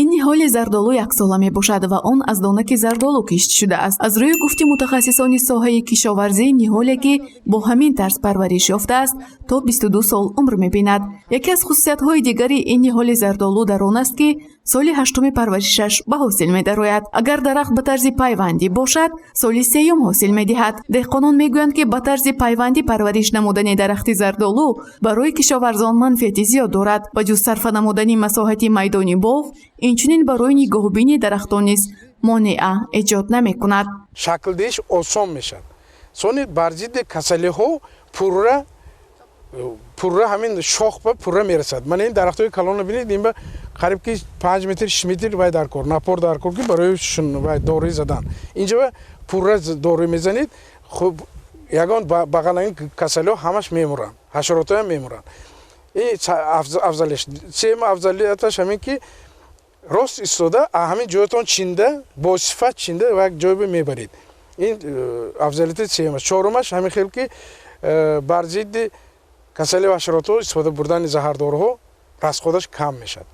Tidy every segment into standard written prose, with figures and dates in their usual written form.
ин ниҳоли зардолу яксола мебошад ва он аз донаки зардолу кишт шудааст. Аз рӯи гуфти мутахассисони соҳаи кишоварзӣ, ниҳоле ки бо ҳамин тарз парвариш ёфтааст, то 22 сол умр мебинад. Яке аз хусусиятҳои дигари ин ниҳоли зардолу дар он аст ки соли 8 парваришаш ба ҳосил медарояд. Агар дарахт ба тарзи пайвандӣ бошад, соли 3 ҳосил медиҳад. деҳқонон мегӯянд ки ба тарзи пайвандӣ парвариш намудани дарахти зардолу барои кишоварзон манфиати зиёд дорад. ба ҷуз сарфа намудани масоҳати майдони боғ, инчунин барои нигоҳубини дарахтон низ монеа эҷод намекунад. Шаклдеш осон мешад. Сони бар зидди касалиҳо пурра ҳамин шох ба пурра мерасад. Мана ин дарахтҳои калонро бинед, ин ба қариб ки 5 метр 6 метр вай дар кор, напор дар кор ки барои вай дорӯи задан. Инҷа ва пурра дорӯ мезанед, хуб ягон бағалаи касалиҳо ҳамаш мемуранд, ҳашаротҳоям мемуранд. Ин афзалиш. Сеюм афзалияташ ҳамин ки рост истода ҳамин ҷоятон чинда, босифат чинда ва як ҷой мебаред. Ин афзалияти сеюм аст. Чорумаш ҳамин хел ки бар зидди касалиҳо ҳашаротҳо истифода бурдани заҳардоруҳо расходаш кам мешад.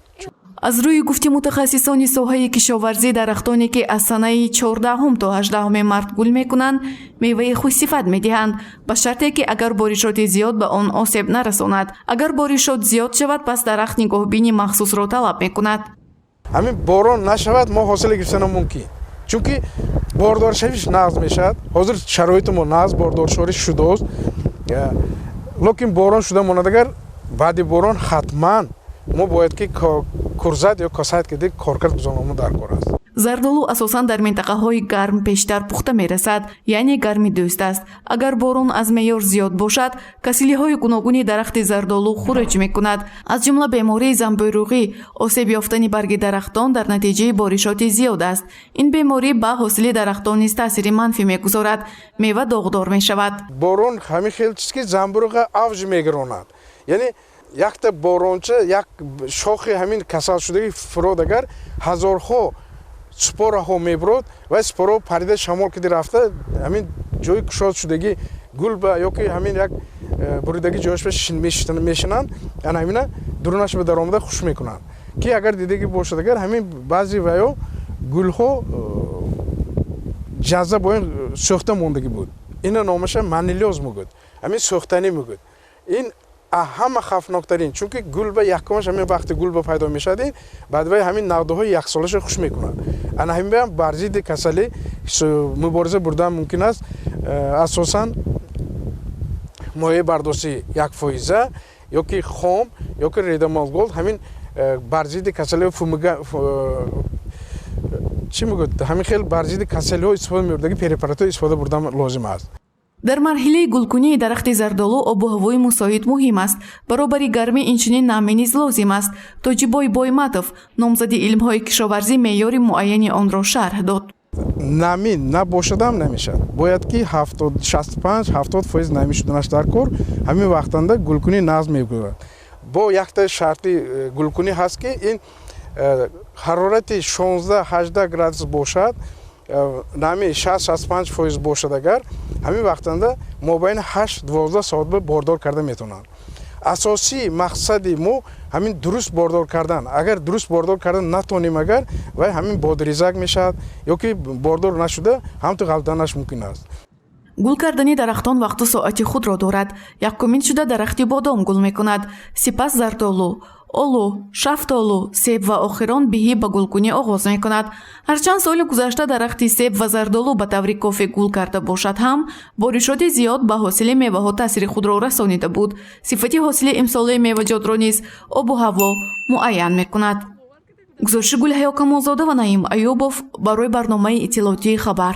аз рӯи гуфти мутахассисони соҳаи кишоварзӣ, дарахтоне ки аз санаи 14 то 18 март гул мекунанд, меваи хушсифат медиҳанд, ба шарте ки агар боришоти зиёд ба он осеб нарасонад. Агар боришот зиёд шавад, пас дарахт нигоҳбини махсусро талаб мекунад. ҳамин борон нашавад, мо ҳосиле гирифта намумкин. Чунки бордоршавиш нағз мешавад. Ҳозир шароити мо нағз бордоршавӣ шудааст. Лекин борон шуда монад, агар баъди борон ҳатман мо бояд ки курзат ё косайт ки коркард гузорнома дар кор аст. зардолу асосан дар минтақаҳои гарм бештар пухта мерасад, яъне гарми дӯст аст. Агар борон аз меъёр зиёд бошад, касилиҳои гуногуни дарахти зардолу хуруҷ мекунад. Аз ҷумла бемории замбӯруғӣ, осеб ёфтани барги дарахтон дар натиҷаи боришоти зиёд аст. Ин беморӣ ба ҳосили дарахтон низ таъсири манфӣ мегузорад, мева доғдор мешавад. Борон ҳамин хел чиз ки замбӯруға авҷ мегиронад. Яъне якта боронча як шохи ҳамин касалшудаги фурод агар ҳазорҳо спораҳо мебурад ва спораҳо парида шамол киди рафта ҳамин ҷои кушод шудагӣ гулба ёки ҳамин як буридаги ҷояш мешинанд, ана ҳамина дурунаш ба даромада хуш мекунанд. Ки агар дидагӣ бошад, агар ҳамин баъзи ваё гулҳо ҷаза бо ин сӯхта мондагӣ буд. Ина номаша манилёз мегӯд, ҳамин сӯхтанӣ мегӯд. Ин ҳама хавфноктарин, чунки гулба якумаш ҳамин вақти гулба пайдо мешавад, баъд вай ҳамин нағдуҳои яксолаша хуш мекунад. Ана ҳамин баям бар зидди касалӣ мубориза бурдан мумкин аст. Асосан моеъи бардошти 1% ёки хом ёки редамалгол ҳамин бар зидди касалиҳо чӣ мегӯд, ҳамин хел бар зидди касалиҳо истифода мебурдаги препаратҳо истифода бурдан лозим аст. дар марҳилаи гулкунии дарахти зардолу обу ҳавои мусоид муҳим аст. баробари гармӣ инчунин намӣ низ лозим аст. Тоҷибой Бойматов, номзади илмҳои кишоварзӣ, меъёри муайяни онро шарҳ дод. намӣ набошадам намешавад. Бояд ки 65-70% намӣ шуданаш дар кор, ҳамин вақтанда гулкунӣ нағз мегӯяд. Бо якта шарти гулкунӣ ҳаст ки ин ҳарорати 16-18 градус бошад, намӣ 60-65% бошад, агар ҳамин вақтанда мобайни 8-12 соат бордор карда метавонанд. асосии мақсади мо ҳамин дуруст бордор кардан. Агар дуруст бордор кардан натонем, агар вай ҳамин бодрезак мешавад ёки бордор нашуда ҳамто ғалданаш мумкин аст. гул кардани дарахтон вақту соати худро дорад. Якумин шуда дарахти бодом гул мекунад, сипас зардолу, олу, шафтолу, себ ва охирон биҳӣ ба гулкунӣ оғоз мекунад. ҳарчанд соли гузашта дарахти себ ва зардолу ба таври кофӣ гул карда бошад ҳам, боришоти зиёд ба ҳосили меваҳо таъсири худро расонида буд. сифати ҳосили имсолии меваҷотро низ обу ҳаво муайян мекунад. гузориши Гулҳаё Камолзода ва Наим Аюбов барои барномаи иттилоотии Хабар.